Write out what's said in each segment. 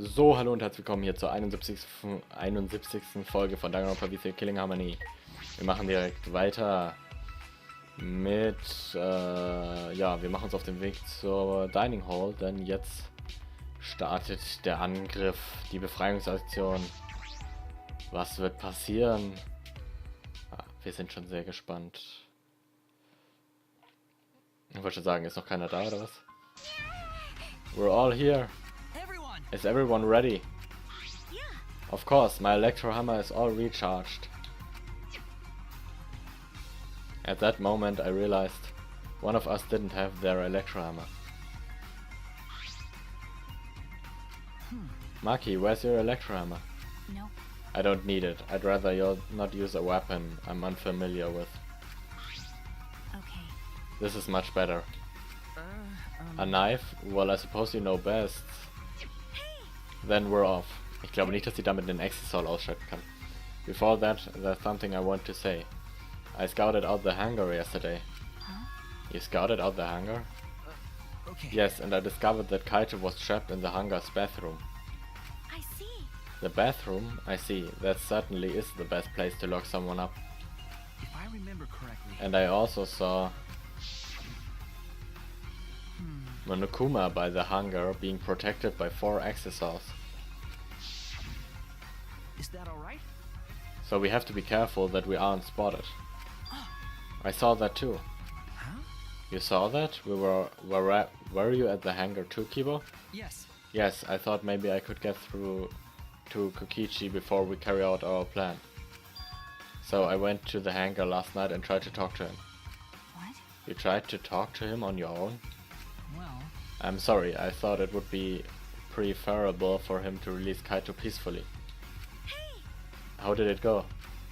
So, hallo und herzlich willkommen hier zur 71. Folge von Danganronpa V3 Killing Harmony. Wir machen direkt weiter mit, ja, wir machen uns auf den Weg zur Dining Hall, denn jetzt startet der Angriff, die Befreiungsaktion. Was wird passieren? Wir sind schon sehr gespannt. Ich wollte schon sagen, ist noch keiner da oder was? We're all here. Is everyone ready? Yeah. Of course, my electro hammer is all recharged. At that moment I realized one of us didn't have their electro hammer. Maki, where's your electro hammer? No. I don't need it. I'd rather you not use a weapon I'm unfamiliar with. Okay. This is much better. A knife? Well, I suppose you know best. Then we're off. Ich glaube nicht, dass sie damit den Exisol ausschalten kann. Before that, there's something I want to say. I scouted out the hangar yesterday. Huh? You scouted out the hangar? Okay. Yes, and I discovered that Kaito was trapped in the hangar's bathroom. I see. The bathroom? I see. That certainly is the best place to lock someone up. If I remember correctly. And I also saw Monokuma by the hangar being protected by 4 Exisols. Is that alright? So we have to be careful that we aren't spotted. I saw that too. Huh? You saw that? Were you at the hangar too, Kibo? Yes. Yes, I thought maybe I could get through to Kokichi before we carry out our plan. So I went to the hangar last night and tried to talk to him. What? You tried to talk to him on your own? Well, I'm sorry, I thought it would be preferable for him to release Kaito peacefully. Hey. How did it go?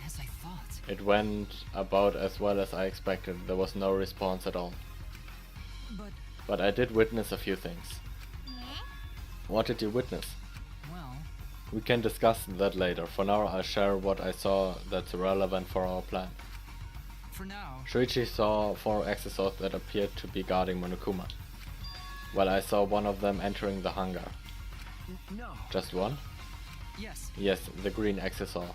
as I thought. It went about as well as I expected. There was no response at all. But I did witness a few things. What did you witness? Well, We can discuss that later. For now, I'll share what I saw that's relevant for our plan. for now. Shuichi saw 4 Exisols that appeared to be guarding Monokuma, while I saw one of them entering the hangar. No. Just one? Yes. Yes, the green Exisol.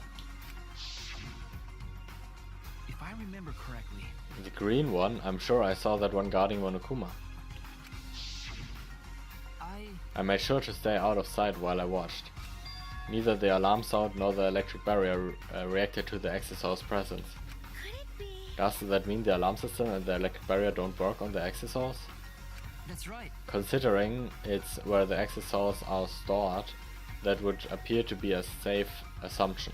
If I remember correctly. The green one? I'm sure I saw that one guarding Monokuma. I made sure to stay out of sight while I watched. Neither the alarm sound nor the electric barrier reacted to the Exisol's presence. Could it be? Does that mean the alarm system and the electric barrier don't work on the Exisols? That's right. Considering it's where the Exisols are stored, that would appear to be a safe assumption.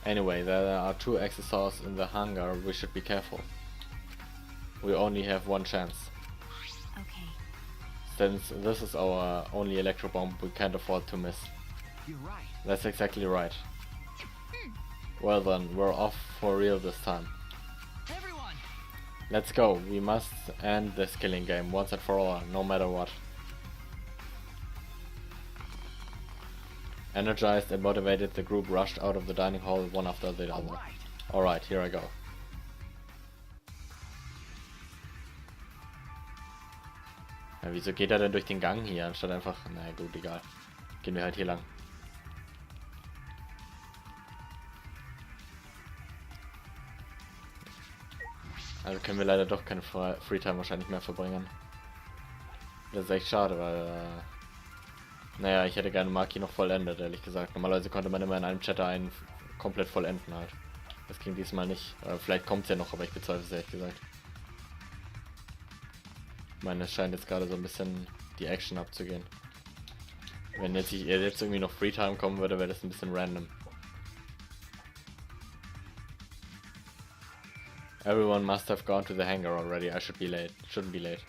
Anyway, there are 2 Exisols in the hangar, we should be careful. We only have one chance. Okay. Since this is our only electro bomb, we can't afford to miss. You're right. That's exactly right. Well then, we're off for real this time. Everyone! Let's go, we must end this killing game once and for all, no matter what. Energized and motivated, the group rushed out of the dining hall one after the other. Alright. Alright, here I go. Ja, wieso geht er denn durch den Gang hier, anstatt einfach... Na gut, egal. Gehen wir halt hier lang. Also können wir leider doch keine Freetime wahrscheinlich mehr verbringen. Das ist echt schade, weil... naja, ich hätte gerne Maki noch vollendet, ehrlich gesagt. Normalerweise konnte man immer in einem Chapter einen komplett vollenden halt. Das ging diesmal nicht. Vielleicht kommt es ja noch, aber ich bezweifle es ehrlich gesagt. Ich meine, es scheint jetzt gerade so ein bisschen die Action abzugehen. Wenn jetzt irgendwie noch Freetime kommen würde, wäre das ein bisschen random. Everyone must have gone to the hangar already. I shouldn't be late.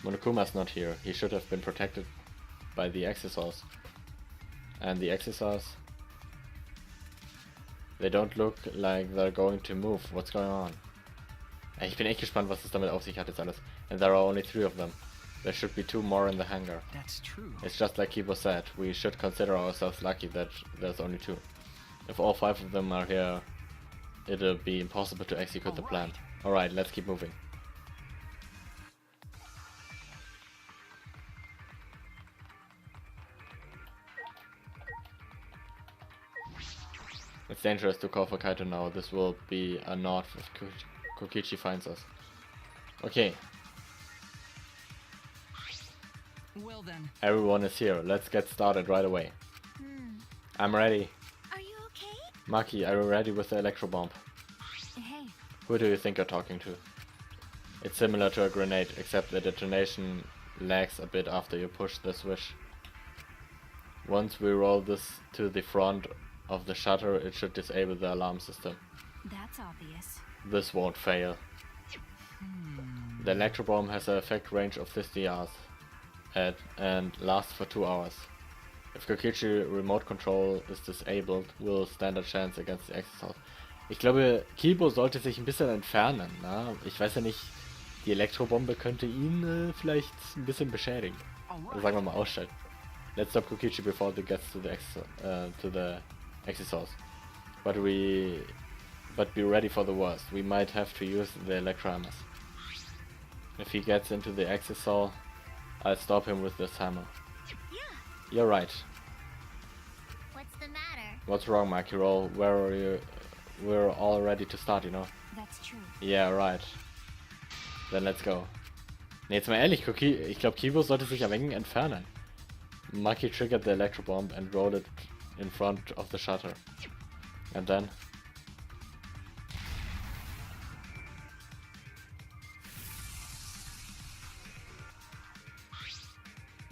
Monokuma's not here. He should have been protected by the Exisols. And the Exisols? They don't look like they're going to move. What's going on? Ich bin echt gespannt, was es damit auf sich hat jetzt alles. And there are only 3 of them. There should be 2 more in the hangar. That's true. It's just like Kibo said. We should consider ourselves lucky that there's only 2. If all 5 of them are here, it'll be impossible to execute the plan. Alright, let's keep moving. It's dangerous to call for Kaito now. This will be a knot if Kokichi finds us. Okay, Well then, everyone is here. Let's get started right away. I'm ready. Are you okay? Maki, are you ready with the electro bomb? Hey, Who do you think you're talking to? It's similar to a grenade, except the detonation lags a bit after you push the switch. Once we roll this to the front of the shutter, it should disable the alarm system. that's obvious. This won't fail. The electro bomb has an effect range of 50 yards and lasts for 2 hours. If Kokichi remote control is disabled, we'll stand a chance against the Exorcist. Ich glaube, Kibo sollte sich ein bisschen entfernen. Na? Ich weiß ja nicht, die Elektrobombe könnte ihn vielleicht ein bisschen beschädigen. Also sagen wir mal ausschalten. Let's stop Kokichi before it gets to the Exorcist. But be ready for the worst. We might have to use the electro hammers. If he gets into the Exorcist, I'll stop him with this hammer. Yeah. You're right. What's the matter? What's wrong, Maki Roll? Where are you? We're all ready to start, you know. That's true. Yeah, right. Then let's go. Ne, jetzt mal ehrlich, ich glaube, Kibo sollte sich ein wenig entfernen. Maki triggered the electro bomb and rolled it in front of the shutter. And then...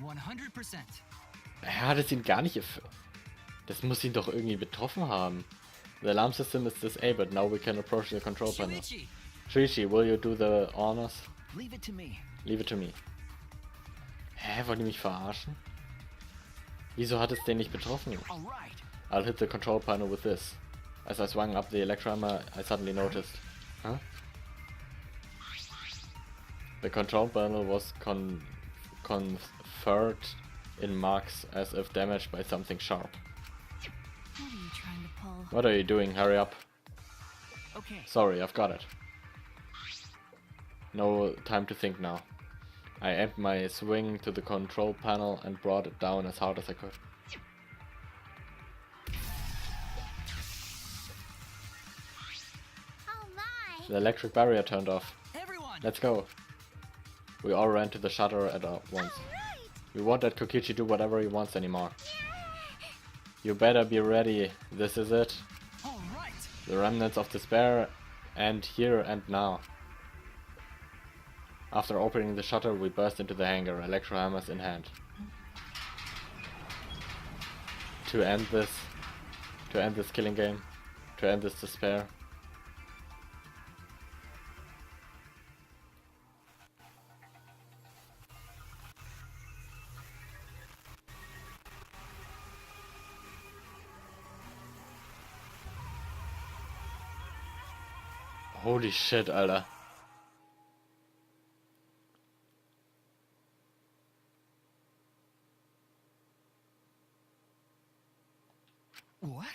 100%. Er hat es ihn gar nicht... Das muss ihn doch irgendwie betroffen haben. The alarm system is disabled. Now we can approach the control panel. Shuichi, Shuichi, will you do the honors? leave it to me. Leave it to me. Hä, wollen die mich verarschen? Wieso hat es den nicht betroffen? All right. I'll hit the control panel with this. As I swung up the electro hammer, I suddenly noticed. Huh? The control panel was conferred in marks as if damaged by something sharp. What are you trying to pull? What are you doing? Hurry up. Okay. Sorry, I've got it. No time to think now. I aimed my swing to the control panel and brought it down as hard as I could. Oh my! The electric barrier turned off. Everyone. Let's go. We all ran to the shutter at once. Right! We won't let Kokichi do whatever he wants anymore. You better be ready. This is it. All right. The remnants of despair, and here and now. After opening the shutter, we burst into the hangar, electro hammers in hand. To end this killing game, to end this despair. Holy shit, Alter. What?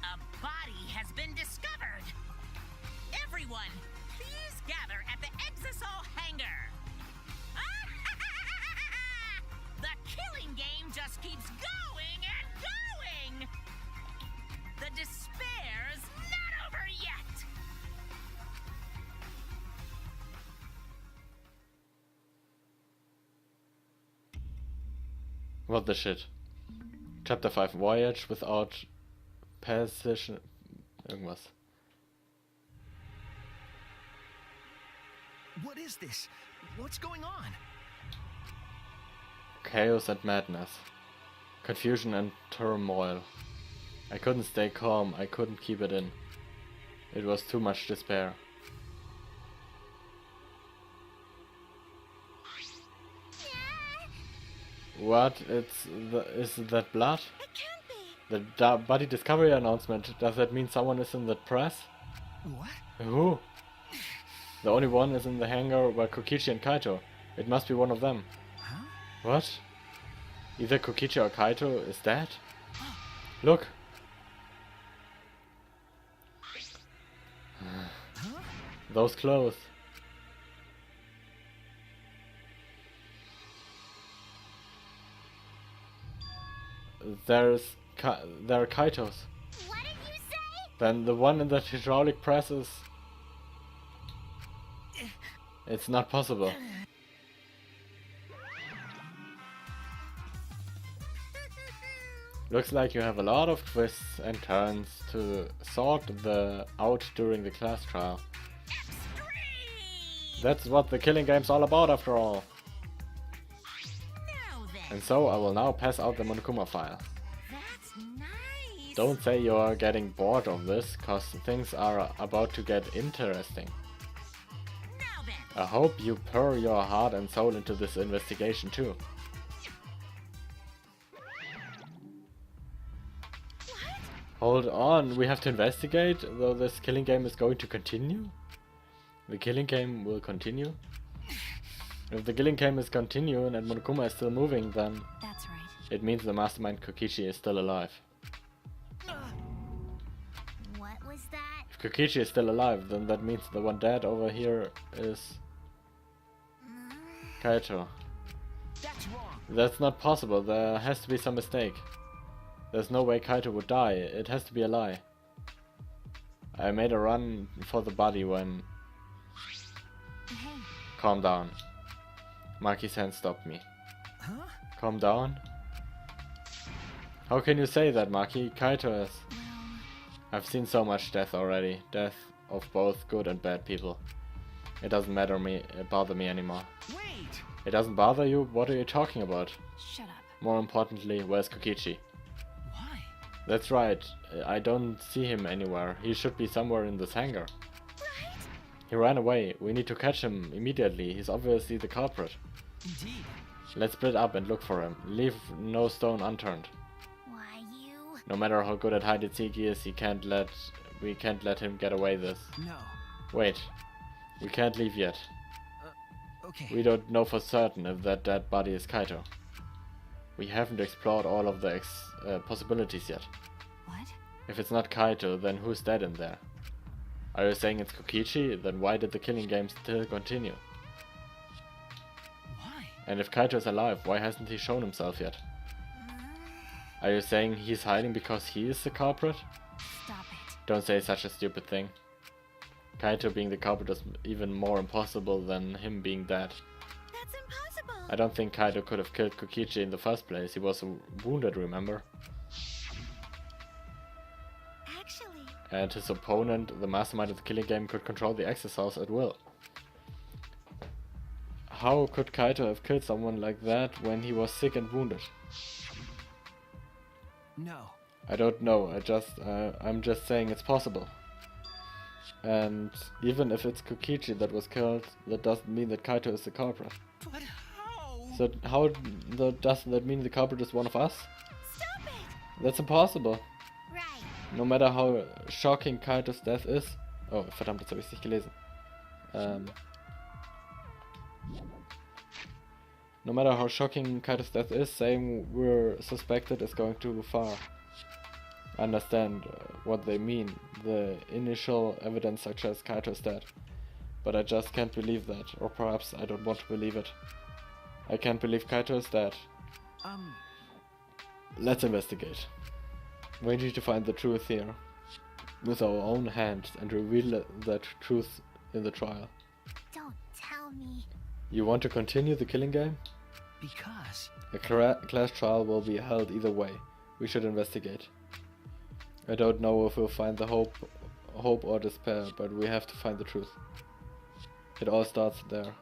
A body has been discovered. Everyone, please gather at the Exisol hangar. The killing game just keeps going and going. The despair's not over yet. What the shit? Chapter 5, Voyage without Passage... Irgendwas. What is this? What's going on? Chaos and madness. Confusion and turmoil. I couldn't stay calm, I couldn't keep it in. It was too much despair. What? Is that blood? It can't be! The body discovery announcement. Does that mean someone is in the press? What? Who? The only one is in the hangar where Kokichi and Kaito. It must be one of them. Huh? What? Either Kokichi or Kaito is dead? Look! Huh? Those clothes. There are Kaitos. What did you say? Then the one in the hydraulic press is... It's not possible. Looks like you have a lot of twists and turns to sort out during the class trial. Extreme! That's what the killing game's all about after all. Now then, And so I will now pass out the Monokuma file. that's nice. Don't say you're getting bored of this, cause things are about to get interesting. Now then, I hope you pour your heart and soul into this investigation too. Hold on, we have to investigate, though this killing game is going to continue? The killing game will continue? If the killing game is continuing and Monokuma is still moving, then That's right. it means the mastermind Kokichi is still alive. What was that? If Kokichi is still alive, then that means the one dead over here is Kaito. That's wrong. That's not possible, there has to be some mistake. There's no way Kaito would die, it has to be a lie. I made a run for the body when... Hey, Calm down. Maki's hand stopped me. Huh? Calm down? How can you say that, Maki? Kaito is... well, I've seen so much death already. Death of both good and bad people. It doesn't bother me anymore. Wait! It doesn't bother you? What are you talking about? shut up. More importantly, where's Kokichi? Why? That's right. I don't see him anywhere. He should be somewhere in this hangar. Right? He ran away. We need to catch him immediately. He's obviously the culprit. Indeed. Let's split up and look for him. Leave no stone unturned. Why you? No matter how good at hide and seek he is, we can't let him get away this. No. Wait. We can't leave yet. Okay. We don't know for certain if that dead body is Kaito. We haven't explored all of the possibilities yet. What? If it's not Kaito, then who's dead in there? Are you saying it's Kokichi? Then why did the killing game still continue? Why? And if Kaito is alive, why hasn't he shown himself yet? Are you saying he's hiding because he is the culprit? Stop it. Don't say such a stupid thing. Kaito being the culprit is even more impossible than him being dead. That's impossible. I don't think Kaito could have killed Kokichi in the first place. He was wounded, remember? Actually, And his opponent, the mastermind of the killing game, could control the access house at will. How could Kaito have killed someone like that when he was sick and wounded? No. I don't know. I'm just saying it's possible. And even if it's Kokichi that was killed, that doesn't mean that Kaito is the culprit. But how? So doesn't that mean the culprit is one of us? stop it. That's impossible. Right. No matter how shocking Kaitos death is. Oh, verdammt, jetzt habe ich es nicht gelesen. No matter how shocking Kaitos death is, saying we're suspected is going too far. I understand what they mean. The initial evidence suggests Kaito is dead. But I just can't believe that. Or perhaps I don't want to believe it. I can't believe Kaito is dead. Let's investigate. We need to find the truth here. With our own hands and reveal that truth in the trial. Don't tell me. You want to continue the killing game? Because. A class trial will be held either way. We should investigate. I don't know if we'll find the hope or despair, but we have to find the truth. It all starts there.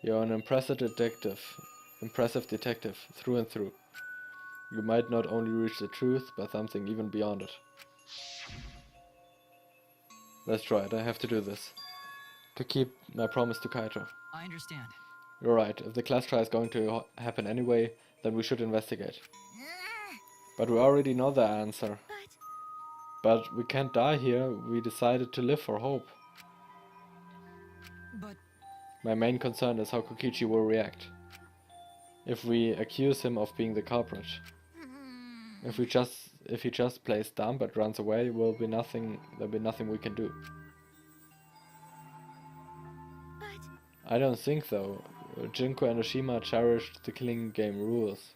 You're an impressive detective through and through. You might not only reach the truth, but something even beyond it. Let's try it. I have to do this. To keep my promise to Kaito. I understand. You're right. If the class trial is going to happen anyway, then we should investigate. But we already know the answer. But we can't die here. We decided to live for hope. But My main concern is how Kokichi will react. If we accuse him of being the culprit. If he just plays dumb but runs away, there'll be nothing we can do. But I don't think though. Jinko and Oshima cherished the killing game rules.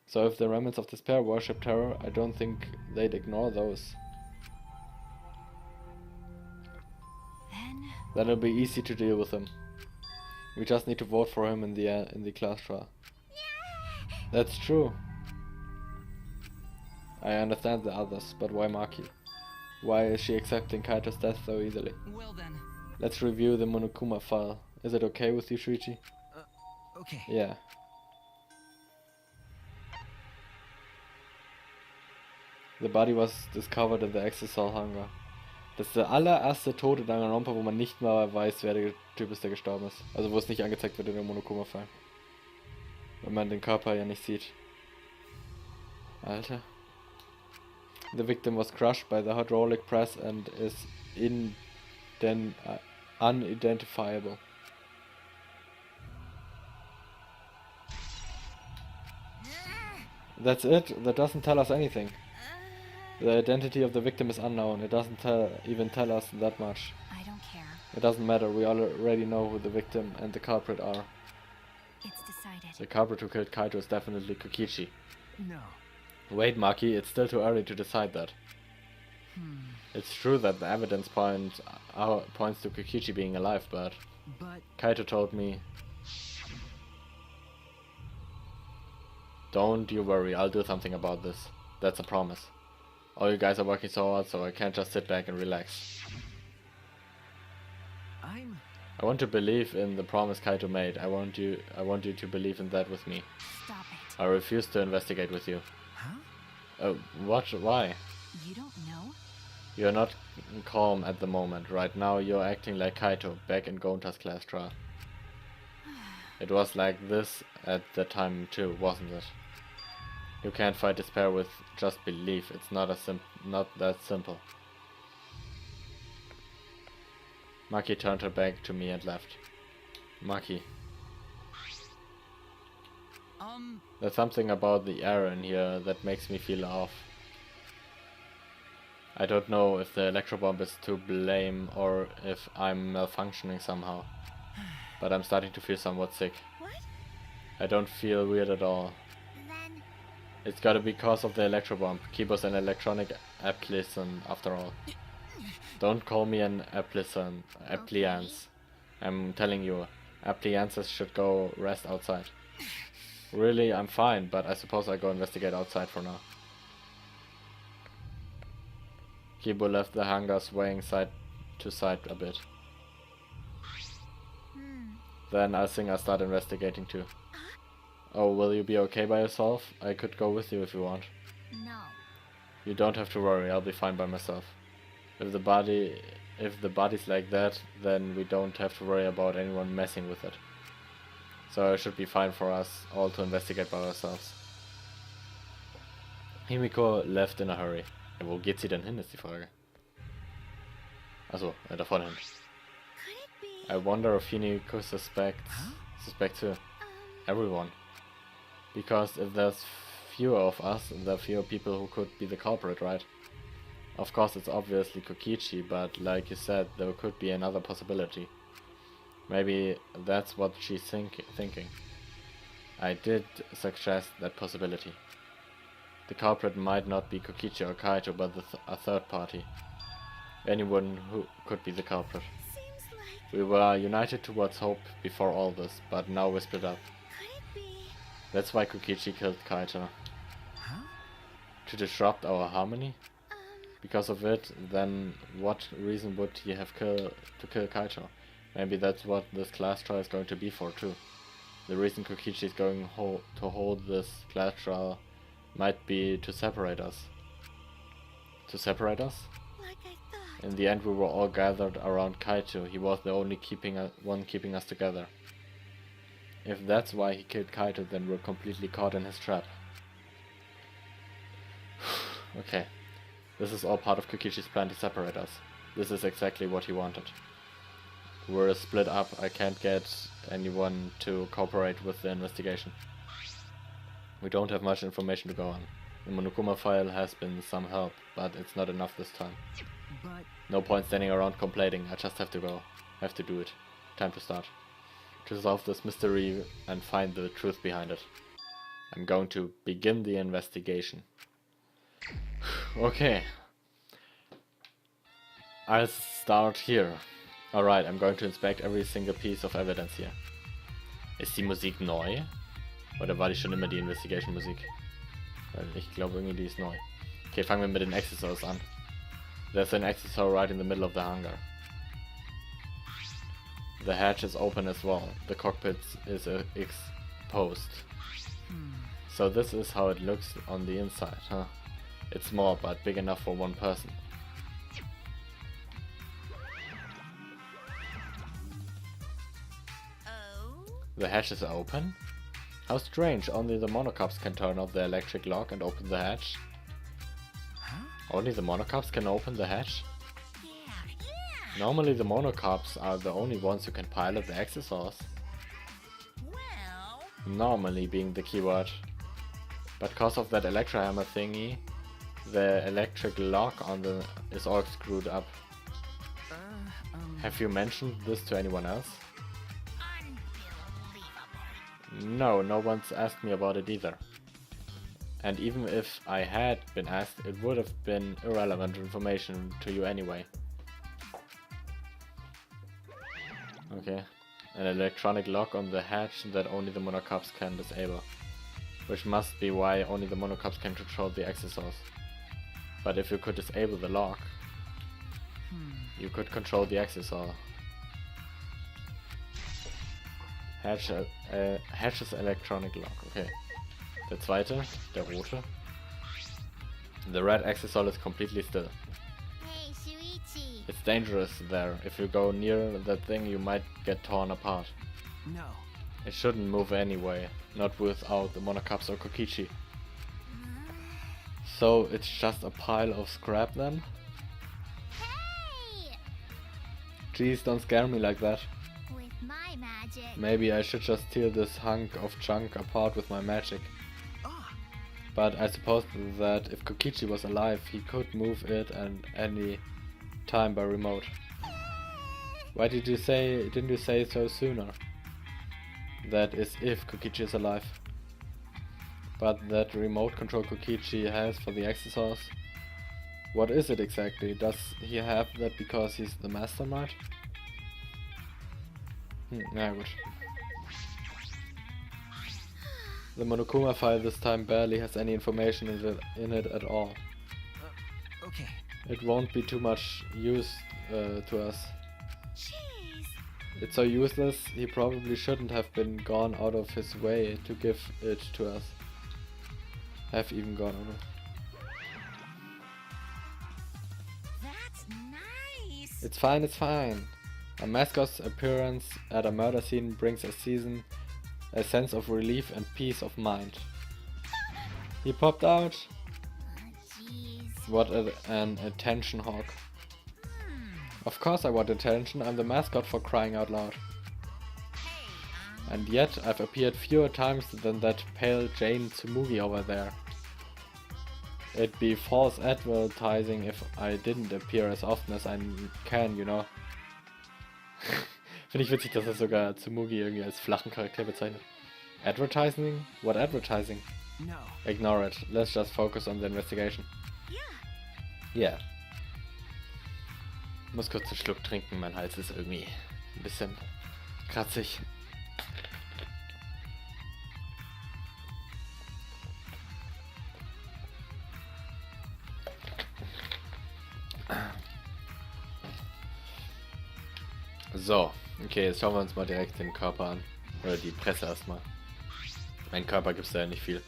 So if the remnants of despair worship terror, I don't think they'd ignore those. Then it'll be easy to deal with him. We just need to vote for him in the class trial. That's true. I understand the others, but why Maki? Why is she accepting Kaito's death so easily? well then, Let's review the Monokuma file. Is it okay with you, Shuichi? okay. Yeah. The body was discovered in the Exisal Hangar. Das ist der allererste Tod in Danganronpa, wo man nicht mal weiß, wer der Typ ist, der gestorben ist. Also wo es nicht angezeigt wird in der Monokuma-File. Wenn man den Körper ja nicht sieht. Alter. The victim was crushed by the hydraulic press and is unidentifiable. That's it? That doesn't tell us anything. The identity of the victim is unknown. It doesn't even tell us that much. I don't care. It doesn't matter. We already know who the victim and the culprit are. It's decided. The culprit who killed Kaito is definitely Kokichi. No. Wait, Maki, it's still too early to decide that. It's true that the evidence points to Kokichi being alive, but Kaito told me... Don't you worry, I'll do something about this. That's a promise. All you guys are working so hard, so I can't just sit back and relax. I want to believe in the promise Kaito made. I want you to believe in that with me. Stop it. I refuse to investigate with you. Huh? What? Why? You don't know? You're not calm at the moment. Right now you're acting like Kaito back in Gonta's class trial. It was like this at the time too, wasn't it? You can't fight despair with just belief. It's not that simple. Maki turned her back to me and left. Maki. There's something about the air in here that makes me feel off. I don't know if the electrobomb is to blame or if I'm malfunctioning somehow. But I'm starting to feel somewhat sick. What? I don't feel weird at all. Then It's gotta be because of the electrobomb. Kibo's an electronic appliance after all. Don't call me an appliance. I'm telling you, appliances should go rest outside. Really, I'm fine, but I suppose I go investigate outside for now. Kibo left the hangar swaying side to side a bit. Then I think I'll start investigating too. Oh, will you be okay by yourself? I could go with you if you want. no. You don't have to worry, I'll be fine by myself. If the body's like that, then we don't have to worry about anyone messing with it. So it should be fine for us all to investigate by ourselves. Himiko left in a hurry. Ja, wo geht sie denn hin, ist die Frage. Achso, da vorne hin. Could it be? I wonder if Himiko suspects who? Everyone. Because if there's fewer of us, there are fewer people who could be the culprit, right? Of course it's obviously Kokichi, but like you said, there could be another possibility. Maybe that's what she's thinking. I did suggest that possibility. The culprit might not be Kokichi or Kaito, but a third party. Anyone who could be the culprit. Seems like. We were united towards hope before all this, but now we're split up. Could it be? That's why Kokichi killed Kaito. Huh? To disrupt our harmony? Because of it, then what reason would he have to kill Kaito? Maybe that's what this class trial is going to be for too. The reason Kokichi is going to hold this class trial might be to separate us. To separate us? Like I thought. In the end we were all gathered around Kaito. He was the only one keeping us together. If that's why he killed Kaito, then we're completely caught in his trap. Okay. This is all part of Kokichi's plan to separate us. This is exactly what he wanted. We're split up. I can't get anyone to cooperate with the investigation. We don't have much information to go on. The Monokuma file has been some help, but it's not enough this time. But No point standing around complaining. I just have to go. Have to do it. Time to start. To solve this mystery and find the truth behind it. I'm going to begin the investigation. Okay. I'll start here. Alright, I'm going to inspect every single piece of evidence here. Ist die Musik neu? Oder war die schon immer die Investigation-Musik? Weil ich glaube irgendwie die ist neu. Okay, fangen wir mit den Accessories an. There's an accessory right in the middle of the hangar. The hatch is open as well. The cockpit is exposed. So this is how it looks on the inside, huh? It's small but big enough for one person. Oh? The hatch is open? How strange, only the monocops can turn off the electric lock and open the hatch. huh? Only the monocops can open the hatch? Yeah. Normally the monocops are the only ones who can pilot the accessories. Well, Normally being the keyword. But cause of that electrohammer thingy, the electric lock on the is all screwed up. Have you mentioned this to anyone else? unbelievable. No one's asked me about it either. And even if I had been asked, it would have been irrelevant information to you anyway. Okay. An electronic lock on the hatch that only the monocops can disable. Which must be why only the monocops can control the accessories. But if you could disable the lock, you could control the accessor. Hatches electronic lock, okay. Der zweite, der rote. The red accessor is completely still. Hey, Shuichi. It's dangerous there. If you go near that thing, you might get torn apart. No. It shouldn't move anyway, not without the monocops or Kokichi. So it's just a pile of scrap then? Hey! Jeez, don't scare me like that. With my magic. Maybe I should just tear this hunk of junk apart with my magic. Ah, But I suppose that if Kokichi was alive, he could move it at any time by remote. Why didn't you say so sooner? That is if Kokichi is alive. But that remote control Kokichi has for the accessories, what is it exactly? Does he have that because he's the mastermind? Na gut. The Monokuma file this time barely has any information in it at all. okay. It won't be too much use to us. Jeez. It's so useless, he probably shouldn't have been gone out of his way to give it to us. Have even gone out of. That's nice. It's fine, it's fine. A mascot's appearance at a murder scene brings a sense of relief and peace of mind. He popped out. Jeez. What an attention hog. Of course I want attention, I'm the mascot for crying out loud. And yet I've appeared fewer times than that pale Jane Tsumugi over there. It'd be false advertising if I didn't appear as often as I can, you know. Finde ich witzig, dass er sogar Tsumugi irgendwie als flachen Charakter bezeichnet. Advertising? What advertising? No. Ignore it. Let's just focus on the investigation. Yeah. Yeah. Ich muss kurz einen Schluck trinken, mein Hals ist irgendwie ein bisschen kratzig. So, okay, jetzt schauen wir uns mal direkt den Körper an. Oder die Presse erstmal. Mein Körper gibt's da ja nicht viel.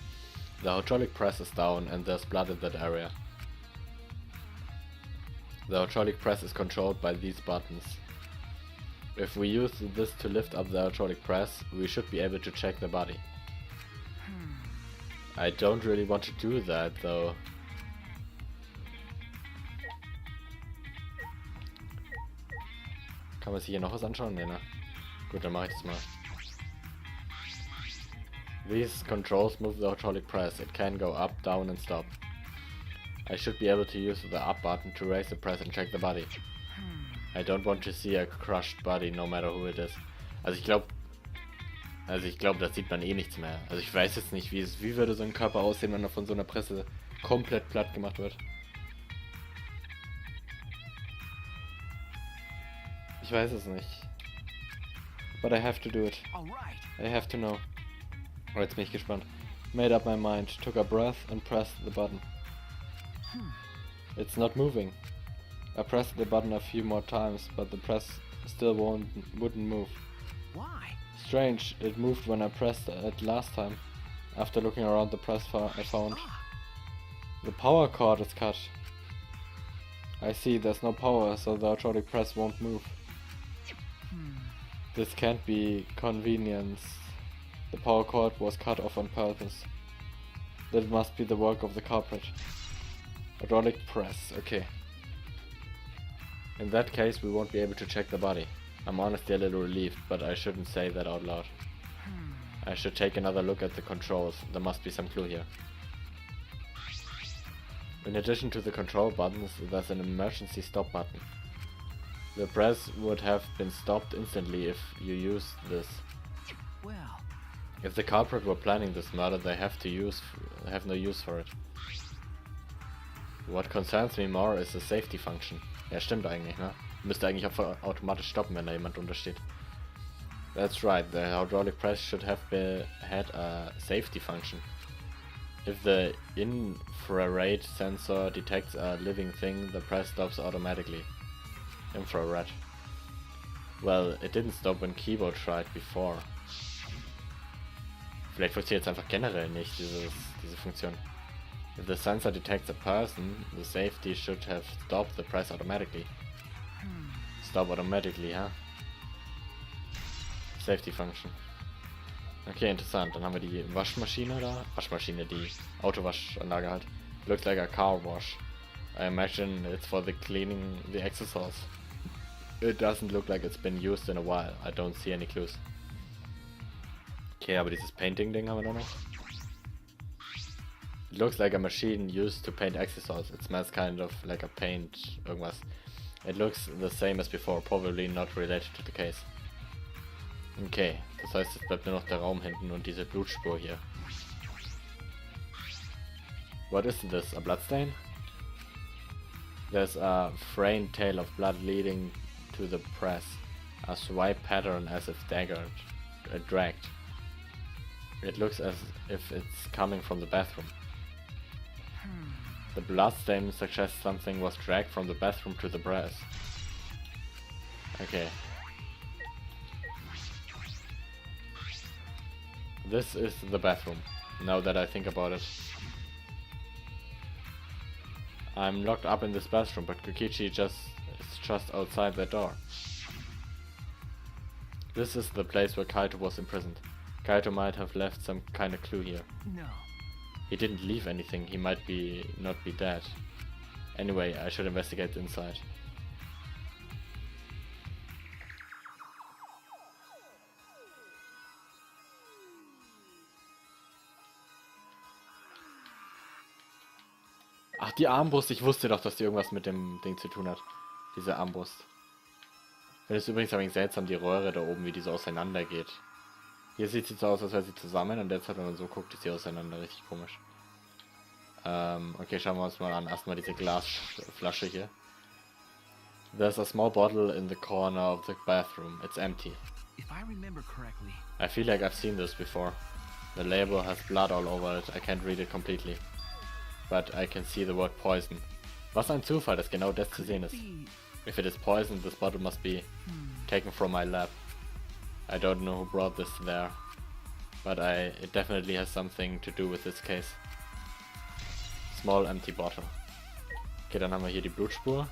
The hydraulic press is down and there's blood in that area. The hydraulic press is controlled by these buttons. If we use this to lift up the hydraulic press, we should be able to check the body. I don't really want to do that though. Kann man sich hier noch was anschauen? Nee, ne? Gut, dann mache ich das mal. These controls move the hydraulic press. It can go up, down and stop. I should be able to use the up button to raise the press and check the body. I don't want to see a crushed body, no matter who it is. Also ich glaube, das sieht man eh nichts mehr. Also ich weiß jetzt nicht, wie würde so ein Körper aussehen, wenn er von so einer Presse komplett platt gemacht wird. Ich weiß es nicht. But I have to do it. All right. I have to know. Oh, jetzt bin ich gespannt. Made up my mind, took a breath and pressed the button. It's not moving. I pressed the button a few more times, but the press still wouldn't move. Why? Strange, it moved when I pressed it last time. After looking around the press I found. The power cord is cut. I see, there's no power, so the hydraulic press won't move. This can't be convenience. The power cord was cut off on purpose. That must be the work of the culprit. Hydraulic press, okay. In that case, we won't be able to check the body. I'm honestly a little relieved, but I shouldn't say that out loud. I should take another look at the controls. There must be some clue here. In addition to the control buttons, there's an emergency stop button. The press would have been stopped instantly if you used this. Well, If the culprit were planning this murder, they have no use for it. What concerns me more is the safety function. Ja, stimmt eigentlich, ne? Müsste eigentlich auch automatisch stoppen, wenn da jemand untersteht. That's right, the hydraulic press should have had a safety function. If the infrared sensor detects a living thing, the press stops automatically. Infrared. Well, it didn't stop when keyboard tried before. Vielleicht funktioniert es einfach generell nicht, diese Funktion. If the sensor detects a person, the safety should have stopped the press automatically. Stop automatically, huh? Safety function. Okay, interessant. Dann haben wir die Waschmaschine da. Waschmaschine, die Autowaschanlage halt. Looks like a car wash. I imagine it's for the cleaning the exhaust. It doesn't look like it's been used in a while. I don't see any clues. Okay, aber dieses Painting-Ding haben wir da noch. It looks like a machine used to paint exhaust. It smells kind of like a paint, irgendwas. It looks the same as before, probably not related to the case. Okay, das heißt, es bleibt nur noch der Raum hinten und diese Blutspur hier. What is this? A bloodstain? There's a frayed tail of blood leading to the press. A swipe pattern as if dragged. It looks as if it's coming from the bathroom. The bloodstain suggests something was dragged from the bathroom to the press. Okay. This is the bathroom, now that I think about it. I'm locked up in this bathroom, but Kokichi is just outside the door. This is the place where Kaito was imprisoned. Kaito might have left some kind of clue here. no. He didn't leave anything, he might not be dead. Anyway, I should investigate inside. Ach, die Armbrust, ich wusste doch, dass die irgendwas mit dem Ding zu tun hat. Diese Armbrust. Ich finde es übrigens ein wenig seltsam, die Röhre da oben, wie die so auseinander geht. Hier sieht sie so aus, als wäre sie zusammen und jetzt, wenn man so guckt, ist sie auseinander. Richtig komisch. Okay, schauen wir uns mal an. Erstmal diese Glasflasche hier. There's a small bottle in the corner of the bathroom. It's empty. If I remember correctly, I feel like I've seen this before. The label has blood all over it. I can't read it completely. But I can see the word poison. Was ein Zufall, dass genau das zu sehen ist. If it is poison, this bottle must be taken from my lab. I don't know who brought this there, but it definitely has something to do with this case. Small empty bottle. Okay, dann haben wir hier die Blutspur.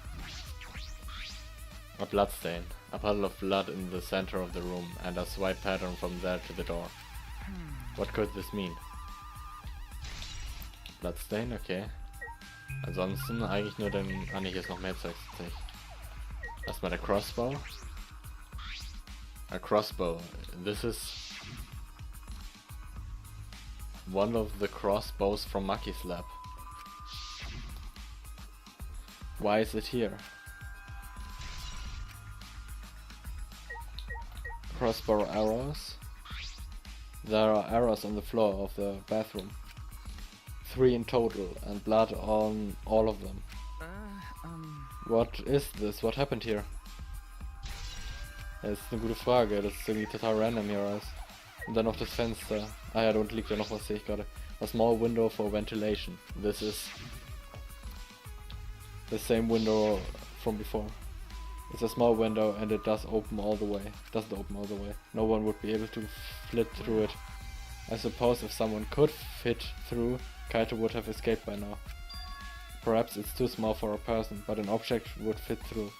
A bloodstain. A puddle of blood in the center of the room and a swipe pattern from there to the door. What could this mean? Bloodstain, okay. Ansonsten eigentlich nur den... Ah ne, hier ist noch mehr Zeug. Erstmal der Crossbow. A crossbow. This is one of the crossbows from Maki's lab. Why is it here? Crossbow arrows. There are arrows on the floor of the bathroom. 3 in total, and blood on all of them. What is this? What happened here? Das ist eine gute Frage, das ist irgendwie total random hier alles. Und dann noch das Fenster. Ah ja, da unten liegt ja noch was, sehe ich gerade. A small window for ventilation. This is the same window from before. It's a small window and it does open all the way. Doesn't open all the way. No one would be able to flit through it. I suppose if someone could fit through, Kaito would have escaped by now. Perhaps it's too small for a person, but an object would fit through.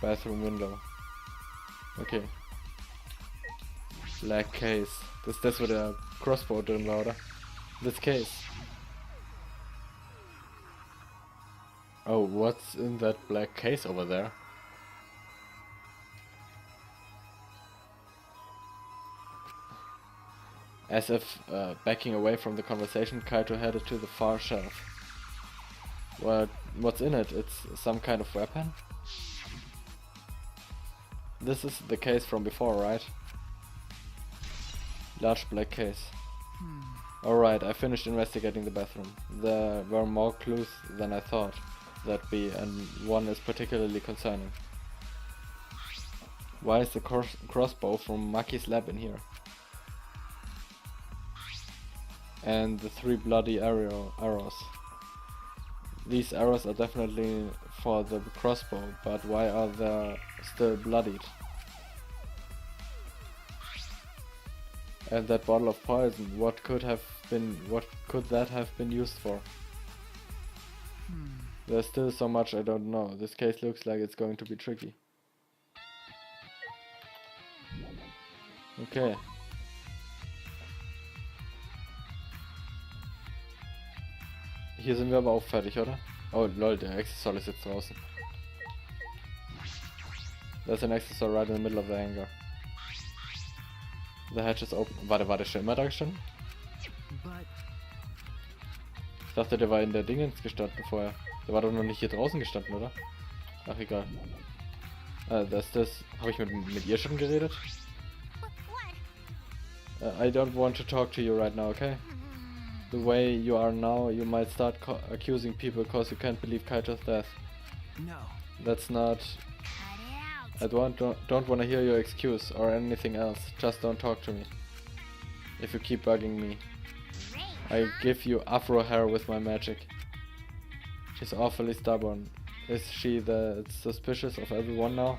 Bathroom window. Okay. Black case. Das ist das, wo der Crossbow drin war, oder? This case. Oh, what's in that black case over there? As if backing away from the conversation, Kaito headed to the far shelf. What's in it? It's some kind of weapon? This is the case from before, right? Large black case. Alright, I finished investigating the bathroom. There were more clues than I thought there'd be, and one is particularly concerning. Why is the crossbow from Maki's lab in here? And the 3 bloody arrows. These arrows are definitely for the crossbow, but why are they still bloodied? And that bottle of poison, what could that have been used for? There's still so much I don't know. This case looks like it's going to be tricky. Okay. Hier sind wir aber auch fertig, oder? Oh lol, der Accessor ist jetzt draußen. There's an Accessor right in the middle of the hangar. The hatch is open. War der schon immer da gestanden? Ich dachte, der war in der Dingens gestanden vorher. Der war doch noch nicht hier draußen gestanden, oder? Ach, egal. Das. Habe ich mit ihr schon geredet? I don't want to talk to you right now, okay? The way you are now, you might start accusing people because you can't believe Kaito's death. No. That's not... I don't want to hear your excuse or anything else. Just don't talk to me. If you keep bugging me. I give you afro hair with my magic. She's awfully stubborn. Is she that suspicious of everyone now?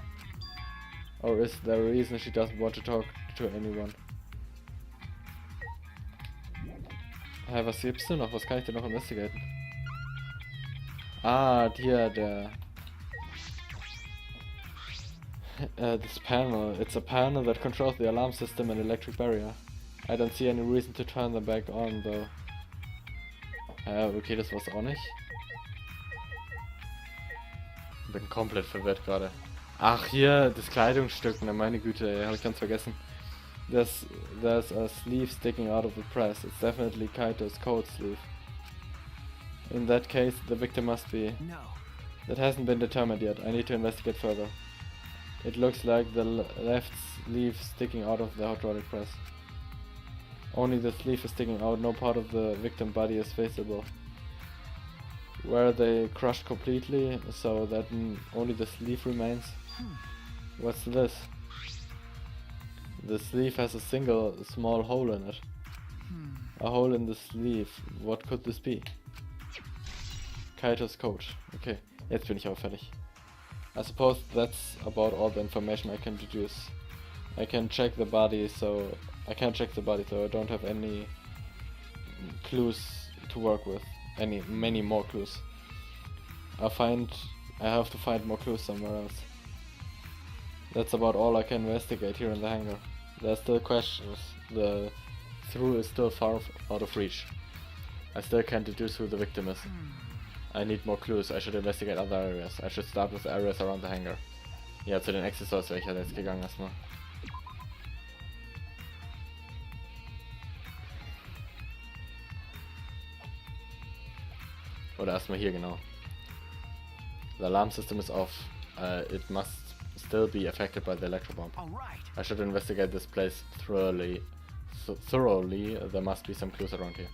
Or is there a reason she doesn't want to talk to anyone? Was gibt's denn noch? Was kann ich denn noch investigaten? Ah, hier, this panel. It's a panel that controls the alarm system and electric barrier. I don't see any reason to turn them back on, though. Okay, das war's auch nicht. Bin komplett verwirrt gerade. Ach, hier, das Kleidungsstück, ne, meine Güte, habe ich ganz vergessen. There's a sleeve sticking out of the press. It's definitely Kaito's coat sleeve. In that case, the victim must be... No. That hasn't been determined yet. I need to investigate further. It looks like the left sleeve sticking out of the hydraulic press. Only the sleeve is sticking out, no part of the victim body is visible. Were they crushed completely, so that only the sleeve remains? What's this? The sleeve has a single small hole in it. A hole in the sleeve. What could this be? Kaito's coat. Okay, jetzt bin ich auch fertig. I suppose that's about all the information I can deduce. I can't check the body, so I don't have any clues to work with. Many more clues. I have to find more clues somewhere else. That's about all I can investigate here in the hangar. There's still questions. The through is still far out of reach. I still can't deduce who the victim is. I need more clues. I should investigate other areas. I should start with the areas around the hangar. Ja, zu den Accessoires wäre ich halt jetzt gegangen erstmal. Oder erstmal hier, genau. The alarm system is off. It must still be affected by the electro bomb. All right. I should investigate this place thoroughly. Thoroughly. There must be some clues around here.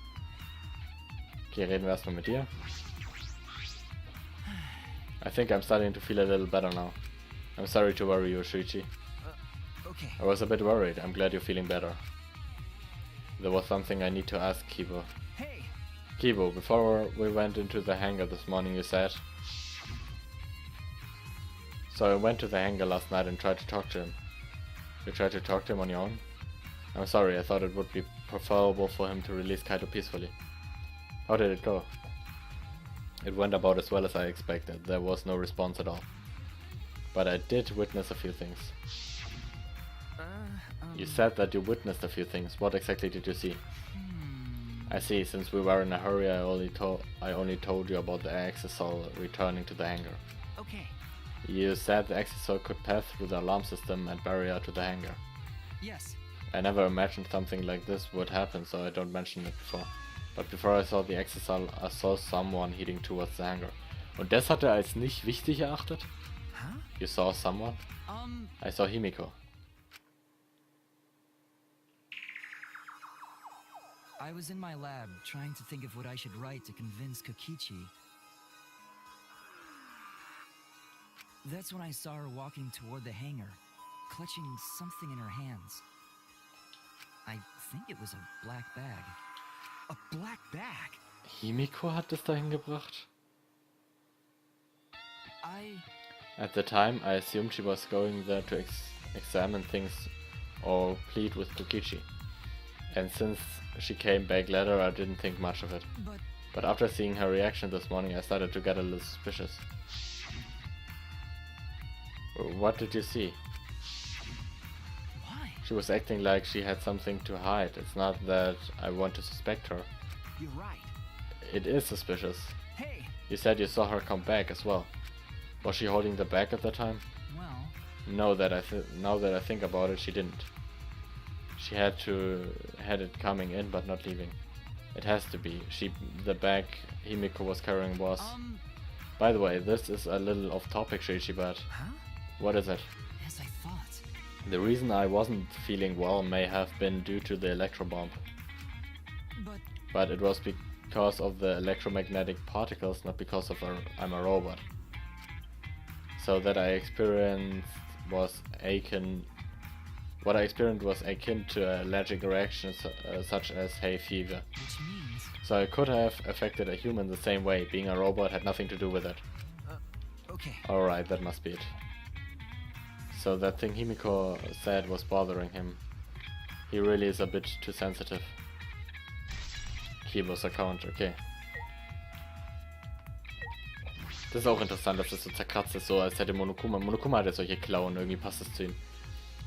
Okay, reden wir erstmal mit dir. I think I'm starting to feel a little better now. I'm sorry to worry you, Shuichi. Okay. I was a bit worried. I'm glad you're feeling better. There was something I need to ask Kibo. Hey. Kibo, before we went into the hangar this morning, you said... So I went to the hangar last night and tried to talk to him. You tried to talk to him on your own? I'm sorry, I thought it would be preferable for him to release Kaito peacefully. How did it go? It went about as well as I expected. There was no response at all. But I did witness a few things. You said that you witnessed a few things. What exactly did you see? I see. Since we were in a hurry, I only told you about the accessor returning to the hangar. Okay. You said the accessor could pass through the alarm system and barrier to the hangar. Yes. I never imagined something like this would happen, so I don't mention it before. But before I saw the accessor, I saw someone heading towards the hangar. Und das hat er als nicht wichtig erachtet? Huh? You saw someone? I saw Himiko. I was in my lab trying to think of what I should write to convince Kokichi. That's when I saw her walking toward the hangar, clutching something in her hands. I think it was a black bag. A black bag? Himiko hat es dahin gebracht? I At the time, I assumed she was going there to examine things or plead with Kokichi. And since she came back later, I didn't think much of it. But after seeing her reaction this morning, I started to get a little suspicious. What did you see? Why? She was acting like she had something to hide. It's not that I want to suspect her. You're right. It is suspicious. Hey. You said you saw her come back as well. Was she holding the bag at the time? Well, No, now that I think about it, she didn't. She had it coming in but not leaving. It has to be. The bag Himiko was carrying was... By the way, this is a little off topic, Shuichi, but... Huh? What is it? as I thought. The reason I wasn't feeling well may have been due to the electro bomb. But it was because of the electromagnetic particles, not because of I'm a robot. So that I experienced was akin... What I experienced was akin to allergic reactions such as hay fever. Which means So I could have affected a human the same way. Being a robot had nothing to do with it. Okay. Alright, that must be it. So that thing Himiko said was bothering him. He really is a bit too sensitive. Kibo's account, okay. Das ist auch interessant, dass das so zerkratzt ist, so als hätte Monokuma hat ja solche Klauen, irgendwie passt es zu ihm.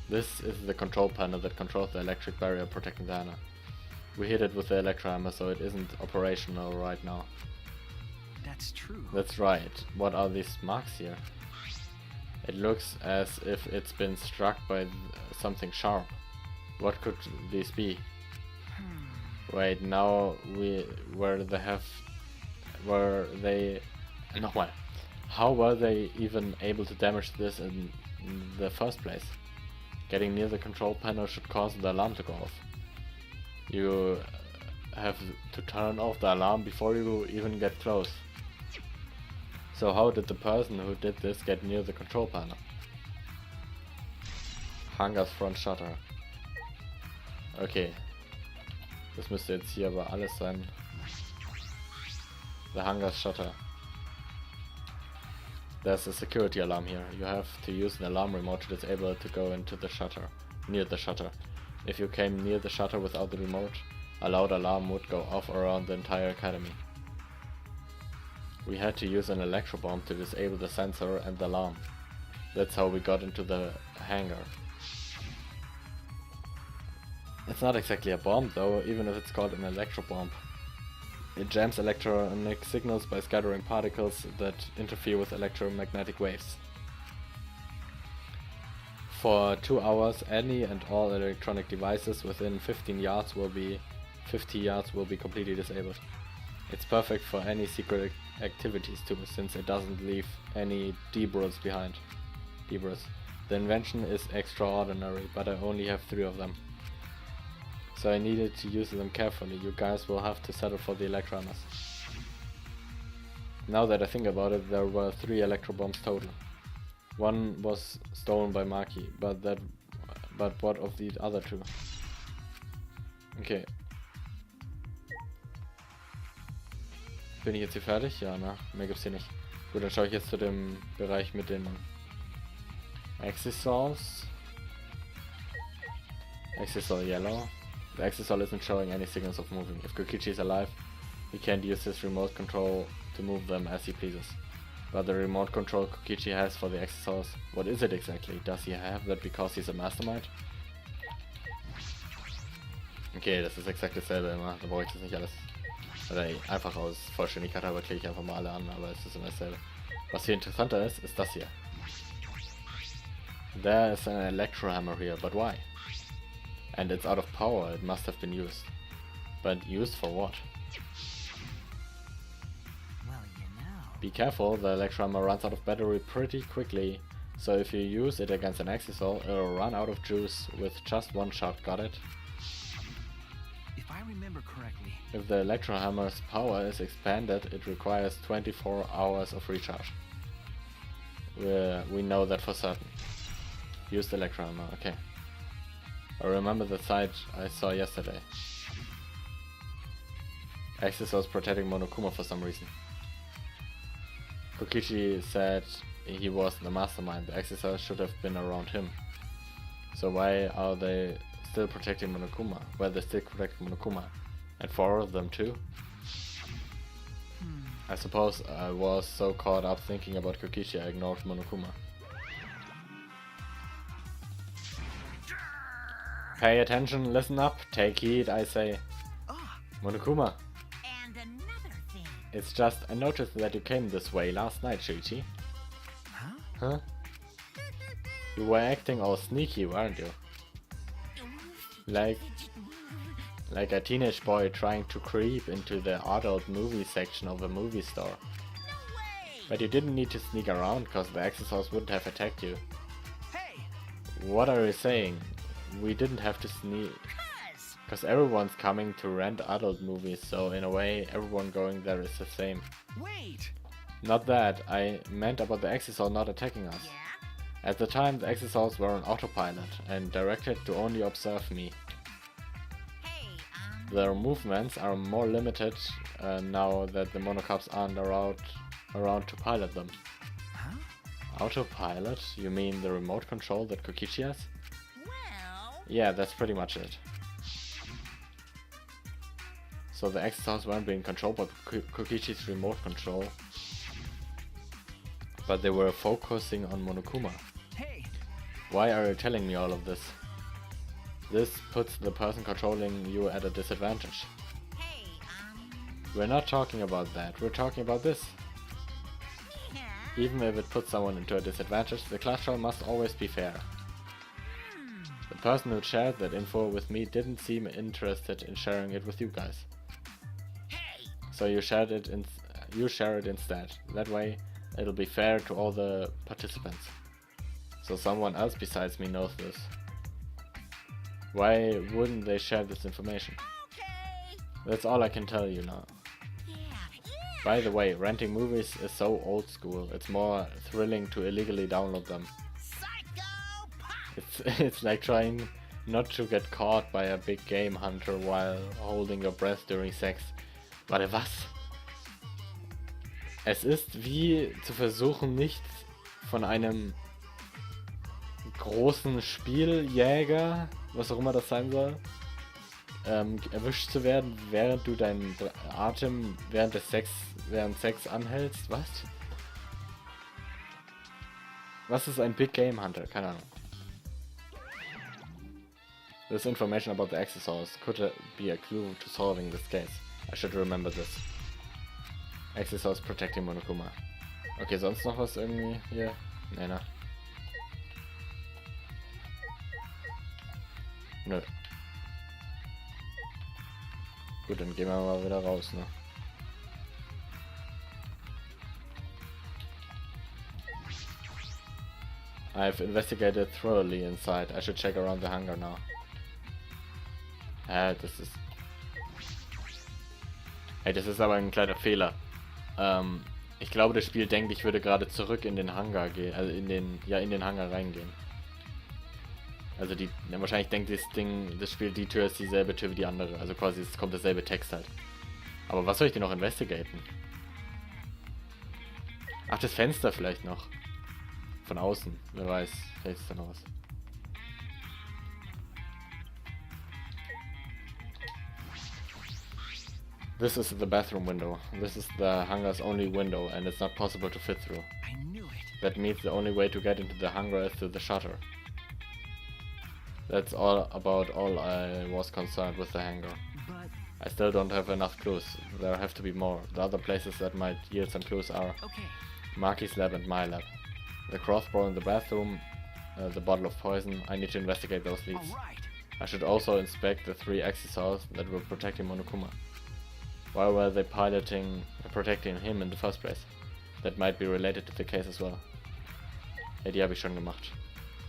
This is the control panel that controls the electric barrier protecting the hammer. We hit it with the electro hammer, so it isn't operational right now. That's true. That's right. What are these marks here? It looks as if it's been struck by something sharp. What could these be? Wait, now Nochmal. How were they even able to damage this in the first place? Getting near the control panel should cause the alarm to go off. You have to turn off the alarm before you even get close. So how did the person who did this get near the control panel? Hangar's front shutter. Okay. Das müsste jetzt hier aber alles sein. The hangar's shutter. There's a security alarm here. You have to use an alarm remote to disable it to go into the shutter. Near the shutter. If you came near the shutter without the remote, a loud alarm would go off around the entire academy. We had to use an electro bomb to disable the sensor and the alarm. That's how we got into the hangar. It's not exactly a bomb though, even if it's called an electro bomb. It jams electronic signals by scattering particles that interfere with electromagnetic waves. For 2 hours, any and all electronic devices within 50 yards will be completely disabled. It's perfect for any secret activities too, since it doesn't leave any debris behind. The invention is extraordinary, but I only have 3 of them. So I needed to use them carefully. You guys will have to settle for the electro hammers. Now that I think about it, there were 3 electro bombs total. One was stolen by Maki, but what of the other 2? Okay. Bin ich jetzt hier fertig? Ja, ne? Mehr gibt's hier nicht. Gut, dann schaue ich jetzt zu dem Bereich mit den Exisals. Exisal yellow. The Exisal isn't showing any signals of moving. If Kokichi is alive, he can't use his remote control to move them as he pleases. But the remote control Kokichi has for the Exisals, what is it exactly? Does he have that because he's a mastermind? Okay, das ist exakt dasselbe immer. Da brauche ich das nicht alles. Oder einfach aus Vollständigkeit halber klicke ich einfach mal alle an, aber es ist immer dasselbe. Was hier interessanter ist, ist das hier. There is an electro hammer here, but why? And it's out of power, it must have been used. But used for what? Well, you know. Be careful, the electro hammer runs out of battery pretty quickly. So if you use it against an Exisal, it'll run out of juice with just 1 shot, got it? If I remember correctly, If the electro hammer's power is expanded, it requires 24 hours of recharge. We know that for certain. Use the electro hammer, okay. I remember the sight I saw yesterday. Axis was protecting Monokuma for some reason. Kokichi said he was the mastermind. The Axis should have been around him. So why are they still protecting Monokuma? Well, they still protect Monokuma. And 4 of them too? I suppose I was so caught up thinking about Kokichi I ignored Monokuma. Pay attention, listen up, take heed, I say. Monokuma, And another thing. it's just I noticed that you came this way last night, Shuichi. Huh? You were acting all sneaky, weren't you? Like a teenage boy trying to creep into the adult movie section of a movie store. No way! But you didn't need to sneak around, cause the Exisals wouldn't have attacked you. hey, What are you saying? We didn't have to sneak. Cause everyone's coming to rent adult movies, so in a way, everyone going there is the same. wait! Not that, I meant about the Exisal not attacking us. Yeah? At the time, the Exisals were on autopilot and directed to only observe me. Hey, Their movements are more limited now that the monocops aren't around to pilot them. Huh? Autopilot? You mean the remote control that Kokichi has? well... Yeah, that's pretty much it. So the Exisals weren't being controlled by Kokichi's remote control, but they were focusing on Monokuma. Hey, Why are you telling me all of this? This puts the person controlling you at a disadvantage. Hey, We're not talking about that, we're talking about this. yeah? Even if it puts someone into a disadvantage, the class trial must always be fair. The person who shared that info with me didn't seem interested in sharing it with you guys. Hey! So you share it instead. That way it'll be fair to all the participants. So someone else besides me knows this. Why wouldn't they share this information? Okay! That's all I can tell you now. Yeah, yeah! By the way, renting movies is so old school. It's more thrilling to illegally download them. Psycho! It's like trying not to get caught by a big game hunter while holding your breath during sex. Warte, was? Es ist wie zu versuchen, nicht von einem großen Spieljäger, was auch immer das sein soll, erwischt zu werden, während du deinen Atem während Sex anhältst. Was? Was ist ein Big Game Hunter? Keine Ahnung. This information about the Exisals could be a clue to solving this case. I should remember this. Exisals protecting Monokuma. Okay, sonst noch was irgendwie hier? Nee, ne? Nö. Gut, dann gehen wir mal wieder raus, ne? I've investigated thoroughly inside. I should check around the hangar now. Das ist... Hey, das ist aber ein kleiner Fehler. Ich glaube, das Spiel denkt, ich würde gerade zurück in den Hangar gehen, also in den Hangar reingehen. Also wahrscheinlich denkt das Spiel, die Tür ist dieselbe Tür wie die andere. Also quasi, es kommt dasselbe Text halt. Aber was soll ich denn noch investigaten? Ach, das Fenster vielleicht noch. Von außen, wer weiß, vielleicht ist da noch was. This is the bathroom window. This is the hangar's only window and it's not possible to fit through. I knew it. That means the only way to get into the hangar is through the shutter. That's all I was concerned with the hangar. But I still don't have enough clues. There have to be more. The other places that might yield some clues are okay. Maki's lab and my lab. The crossbow in the bathroom, the bottle of poison. I need to investigate those leads. All right. I should also inspect the 3 exisals that were protecting Monokuma. Why were they protecting him in the first place? That might be related to the case as well. Ja, die habe ich schon gemacht.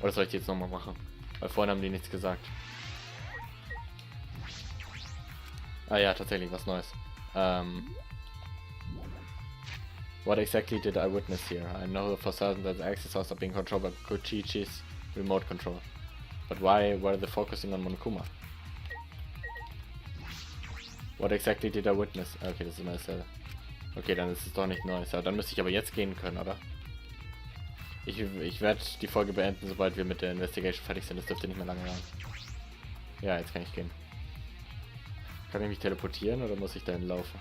Oder soll ich die jetzt nochmal machen? Weil vorhin haben die nichts gesagt. Ah ja, tatsächlich was Neues. What exactly did I witness here? I know for certain that the exisals are being controlled by Kochichi's remote control. But why were they focusing on Monokuma? What exactly did I witness? Okay, das ist immer dasselbe. Okay, dann ist es doch nicht Neues. Ja, dann müsste ich aber jetzt gehen können, oder? Ich werde die Folge beenden, sobald wir mit der Investigation fertig sind. Das dürfte nicht mehr lange dauern. Ja, jetzt kann ich gehen. Kann ich mich teleportieren oder muss ich dahin laufen?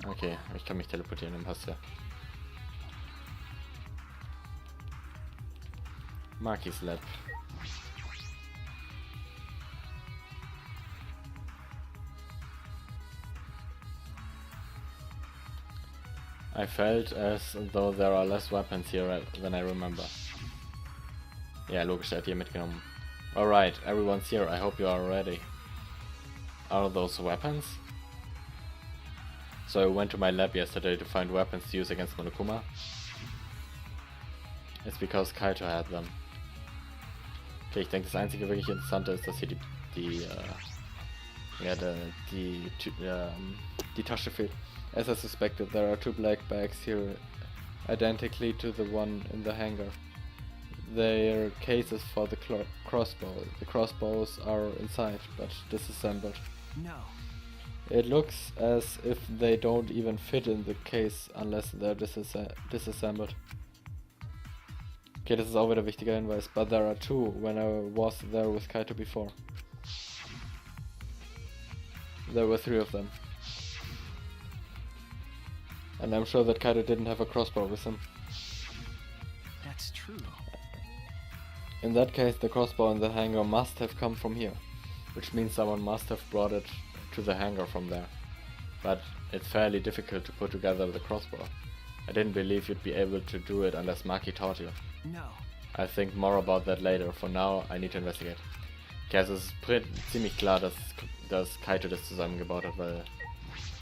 Okay, ich kann mich teleportieren, dann passt ja. Maki's Lab. I felt as though there are less weapons here than I remember. Ja, logisch, er hat hier mitgenommen. Alright, everyone's here. I hope you are ready. Are those weapons? So I went to my lab yesterday to find weapons to use against Monokuma. It's because Kaito had them. Okay, ich denke, das einzige wirklich Interessante ist, dass hier die Tasche fehlt. As I suspected, there are 2 black bags here, identically to the one in the hangar. They are cases for the crossbow. The crossbows are inside, but disassembled. No. It looks as if they don't even fit in the case unless they're disassembled. Okay, das ist auch wieder ein wichtiger Hinweis. But there are 2 when I was there with Kaito before. There were 3 of them. And I'm sure that Kaito didn't have a crossbow with him. That's true. In that case, the crossbow in the hangar must have come from here. Which means someone must have brought it to the hangar from there. But it's fairly difficult to put together the crossbow. I didn't believe you'd be able to do it unless Maki taught you. No. I'll think more about that later. For now, I need to investigate. Okay, also es ist ziemlich klar, dass Kaito das zusammengebaut hat, weil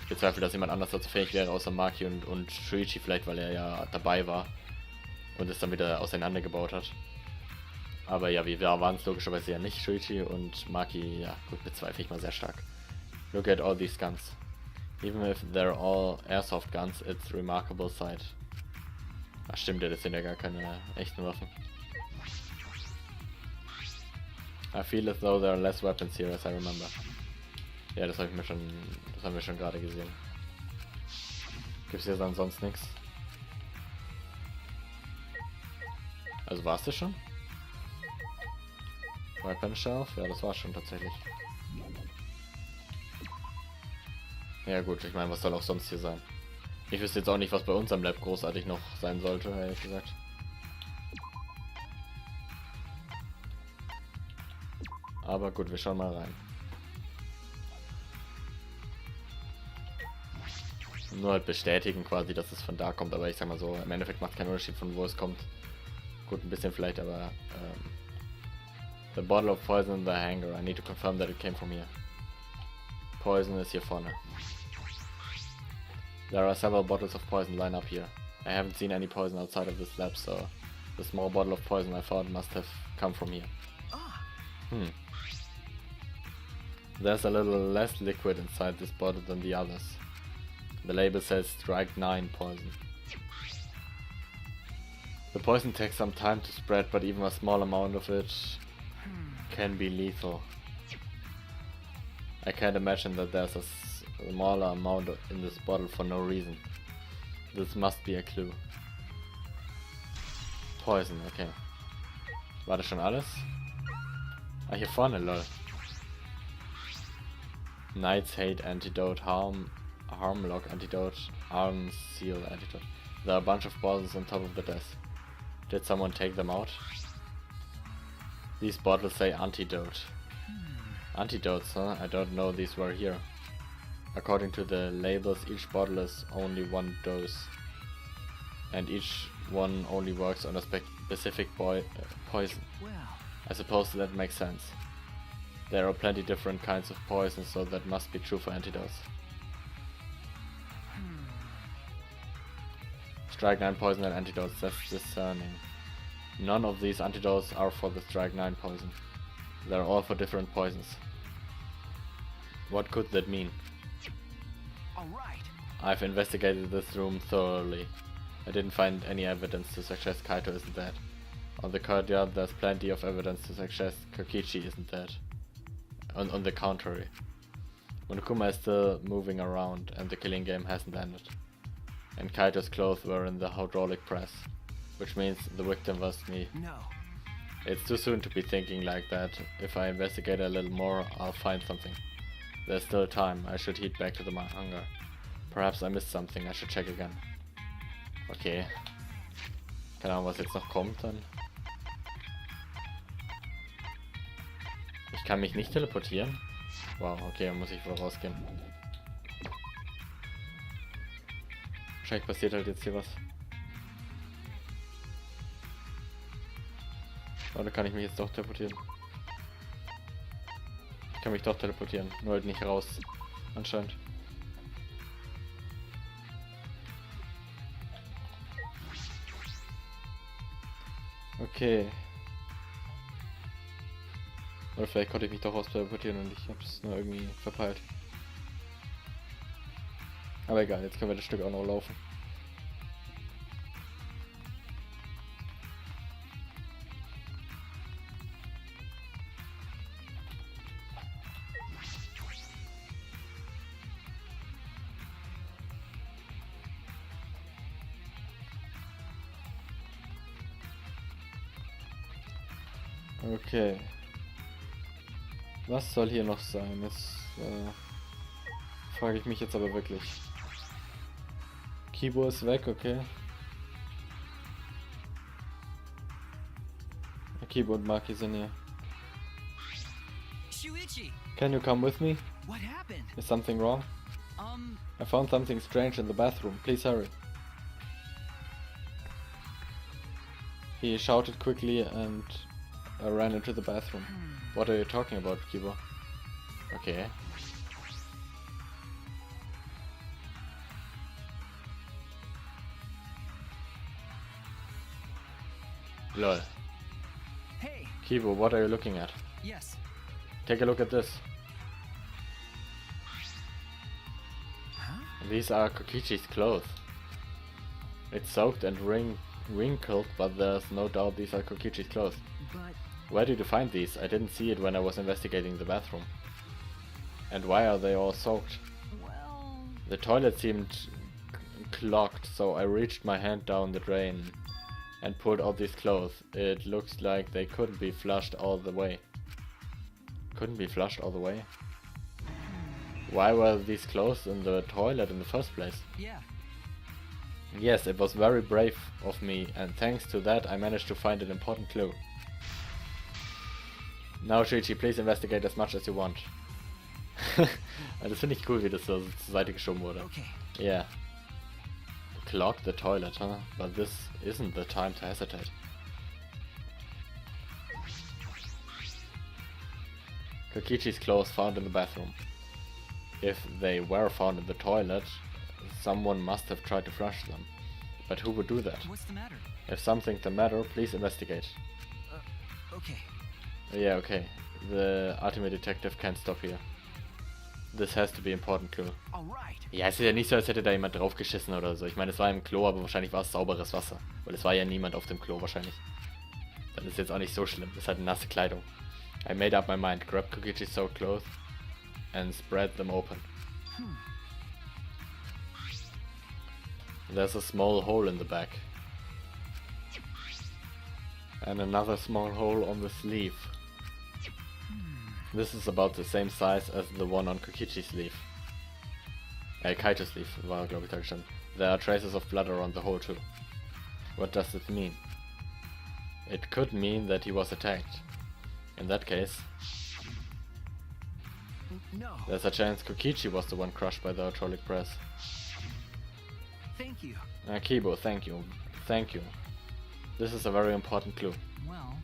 ich bezweifle, dass jemand anders dazu fähig wäre, außer Maki und Shuichi vielleicht, weil er ja dabei war und es dann wieder auseinandergebaut hat. Aber ja, wir waren es logischerweise ja nicht, Shuichi und Maki, ja gut, bezweifle ich mal sehr stark. Look at all these guns. Even if they're all airsoft guns, it's a remarkable sight. Ach stimmt, das sind ja gar keine echten Waffen. I feel as though there are less weapons here as I remember. Ja, das haben wir schon gerade gesehen. Gibt's hier dann sonst nichts? Also war's das schon? Weapon Shelf? Ja, das war's schon tatsächlich. Ja gut, ich meine, was soll auch sonst hier sein? Ich wüsste jetzt auch nicht, was bei unserem Lab großartig noch sein sollte, ehrlich gesagt. Aber gut, wir schauen mal rein. Nur halt bestätigen quasi, dass es von da kommt, aber ich sag mal so, im Endeffekt macht keinen Unterschied von wo es kommt. Gut, ein bisschen vielleicht, aber the bottle of poison in the hanger. I need to confirm that it came from here. Poison ist hier vorne. There are several bottles of poison lined up here. I haven't seen any poison outside of this lab, so the small bottle of poison I found must have come from here. There's a little less liquid inside this bottle than the others. The label says strike 9 poison. The poison takes some time to spread, but even a small amount of it can be lethal. I can't imagine that there's a smaller amount in this bottle for no reason. This must be a clue. Poison, okay. War das schon alles? Ah, hier vorne, lol. Knight's Hate Antidote, Harmlock Antidote, Arm Seal Antidote. There are a bunch of bottles on top of the desk. Did someone take them out? These bottles say antidote. Antidotes, huh? I don't know these were here. According to the labels, each bottle is only one dose. And each one only works on a specific poison. I suppose that makes sense. There are plenty different kinds of poison, so that must be true for antidotes. Strike 9 poison and antidotes, that's discerning. None of these antidotes are for the strike 9 poison. They're all for different poisons. What could that mean? Alright. I've investigated this room thoroughly. I didn't find any evidence to suggest Kaito isn't dead. On the courtyard there's plenty of evidence to suggest Kokichi isn't dead. On the contrary. Monokuma is still moving around and the killing game hasn't ended. And Kaito's clothes were in the hydraulic press, which means the victim was me. No. It's too soon to be thinking like that. If I investigate a little more, I'll find something. There's still time. I should head back to the hangar. Perhaps I missed something. I should check again. Okay. Keine Ahnung, was jetzt noch kommt dann. Ich kann mich nicht teleportieren. Wow, okay, dann muss ich wohl rausgehen. Wahrscheinlich passiert halt jetzt hier was. Oder kann ich mich jetzt doch teleportieren? Ich kann mich doch teleportieren, nur halt nicht raus. Anscheinend. Okay. Oder vielleicht konnte ich mich doch raus teleportieren und ich habe es nur irgendwie verpeilt. Aber egal, jetzt können wir das Stück auch noch laufen. Okay. Was soll hier noch sein? Jetzt frage ich mich jetzt aber wirklich. Kibo ist weg, okay. Kibo und Maki sind hier. Shuichi! Can you come with me? What happened? Is something wrong? I found something strange in the bathroom. Please hurry. He shouted quickly and ran into the bathroom. What are you talking about, Kibo? Okay. Lol. Hey! Kibo, what are you looking at? Yes. Take a look at this. Huh? These are Kokichi's clothes. It's soaked and wrinkled, but there's no doubt these are Kokichi's clothes. But Where did you find these? I didn't see it when I was investigating the bathroom. And why are they all soaked? well, The toilet seemed clogged, so I reached my hand down the drain and pulled out these clothes. It looks like they couldn't be flushed all the way. Couldn't be flushed all the way? Why were these clothes in the toilet in the first place? yeah. Yes, it was very brave of me, and thanks to that I managed to find an important clue. Now Shuichi, please investigate as much as you want. Das finde ich cool, wie das so zur Seite geschoben wurde. Okay. Yeah. Clog the toilet, huh? But this isn't the time to hesitate. Kokichi's clothes found in the bathroom. If they were found in the toilet, someone must have tried to flush them. But who would do that? What's the matter? If something's the matter, please investigate. Okay. Yeah, okay. The ultimate detective can't stop here. This has to be important clue. Alright. Ja, es ist ja nicht so, als hätte da jemand draufgeschissen oder so. Ich meine, es war im Klo, aber wahrscheinlich war es sauberes Wasser. Weil es war ja niemand auf dem Klo wahrscheinlich. Dann ist jetzt auch nicht so schlimm. Es ist halt nasse Kleidung. I made up my mind. Grab Kokichi's soaked clothes and spread them open. There's a small hole in the back. And another small hole on the sleeve. This is about the same size as the one on Kokichi's sleeve. Kaito's sleeve war, glaube ich, da gestanden. There are traces of blood around the hole too. What does it mean? It could mean that he was attacked. In that case, No. there's a chance Kokichi was the one crushed by the hydraulic press. Thank you. Kibo, thank you. Thank you. This is a very important clue. Well,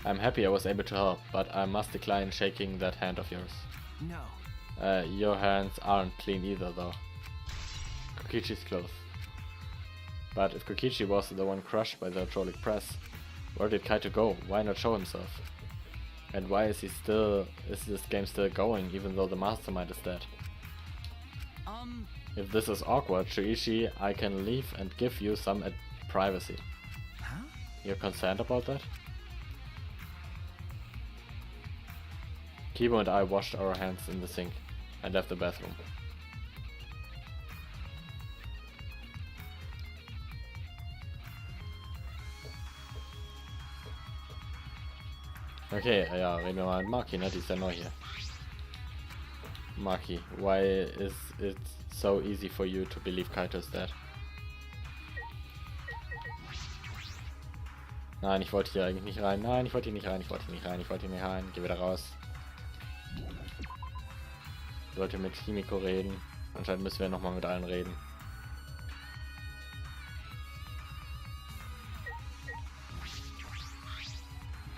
I'm happy I was able to help, but I must decline shaking that hand of yours. No. Your hands aren't clean either, though. Kokichi's clothes. But if Kokichi was the one crushed by the hydraulic press, where did Kaito go? Why not show himself? And why is this game still going, even though the mastermind is dead? If this is awkward, Shuichi, I can leave and give you some privacy. Huh? You're concerned about that? Kibo and I washed our hands in the sink and left the bathroom. Okay, ja, reden wir mal mit Maki, ne? Die ist ja neu hier. Maki, why is it so easy for you to believe Kaito is dead? Nein, ich wollte hier eigentlich nicht rein. Nein, ich wollte hier nicht rein. Ich wollte hier nicht rein. Ich wollte hier nicht rein. Geh wieder raus. Ich wollte mit Himiko reden. Anscheinend müssen wir nochmal mit allen reden.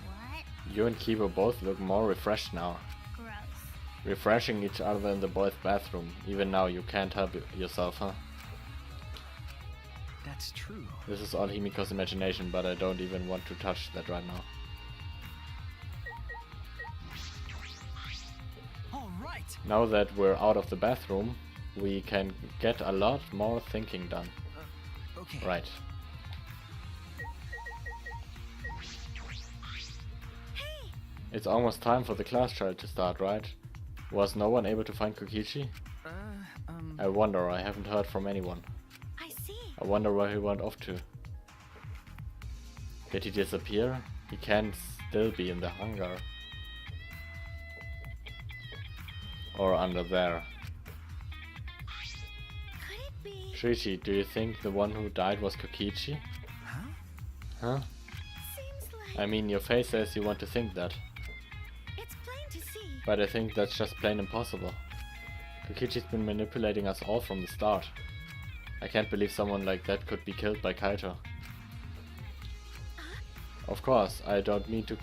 What? You and Kibo both look more refreshed now. Gross. Refreshing each other in the boys' bathroom. Even now you can't help yourself, huh? That's true. This is all Himiko's imagination, but I don't even want to touch that right now. Alright. Now that we're out of the bathroom, we can get a lot more thinking done. Okay. Right. It's almost time for the class trial to start, right? Was no one able to find Kokichi? I wonder, I haven't heard from anyone. I see. I wonder where he went off to. Did he disappear? He can't still be in the hangar. Or under there. Could it be? Shuichi, do you think the one who died was Kokichi? Huh? Seems Huh? like I mean, your face says you want to think that. it's plain to see. But I think that's just plain impossible. Kokichi's been manipulating us all from the start. I can't believe someone like that could be killed by Kaito. Of course, I don't mean to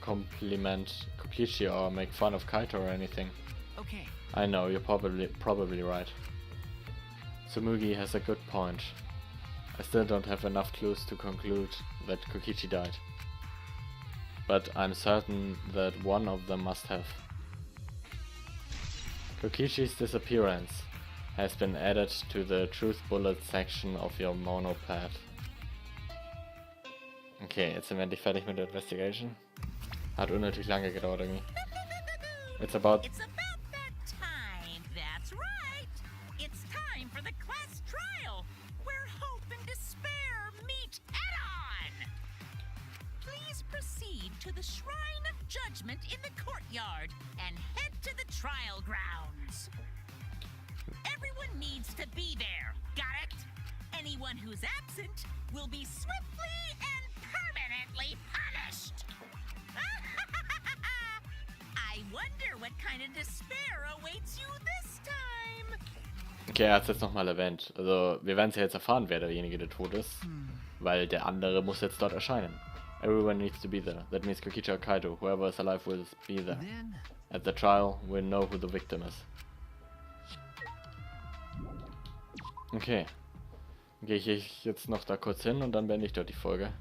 compliment Kokichi or make fun of Kaito or anything. Okay. I know, you're probably right. Tsumugi has a good point. I still don't have enough clues to conclude that Kokichi died. But I'm certain that one of them must have. Kokichi's disappearance has been added to the truth bullet section of your monopad. Okay, jetzt sind wir endlich fertig mit der Investigation. Hat unnötig lange gedauert irgendwie. It's about It's about that time. That's right. It's time for the class trial, where hope and despair meet head-on. Please proceed to the Shrine of Judgment in the courtyard and head to the trial grounds. Everyone needs to be there. Got it? Anyone who's absent will be swiftly and permanently punished. I wonder what kind of despair awaits you this time. Okay, er hat es jetzt nochmal erwähnt. Also, wir werden es ja jetzt erfahren, wer derjenige, der tot ist. Weil der andere muss jetzt dort erscheinen. Everyone needs to be there. That means Kokichi or Kaido. Whoever is alive will be there. Then, At the trial, we'll know who the victim is. Okay. Gehe ich jetzt noch da kurz hin und dann beende ich dort die Folge.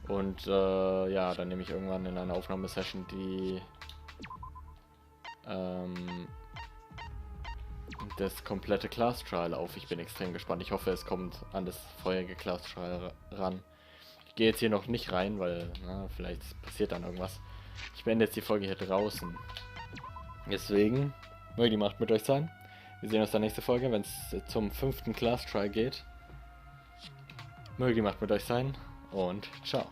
Und ja, dann nehme ich irgendwann in einer Aufnahmesession die das komplette Class Trial auf. Ich bin extrem gespannt. Ich hoffe, es kommt an das vorherige Class Trial ran. Ich gehe jetzt hier noch nicht rein, weil vielleicht passiert dann irgendwas. Ich beende jetzt die Folge hier draußen. Deswegen, möge die Macht mit euch sein. Wir sehen uns in der nächsten Folge, wenn es zum 5. Class Trial geht. Möge die Macht mit euch sein und ciao.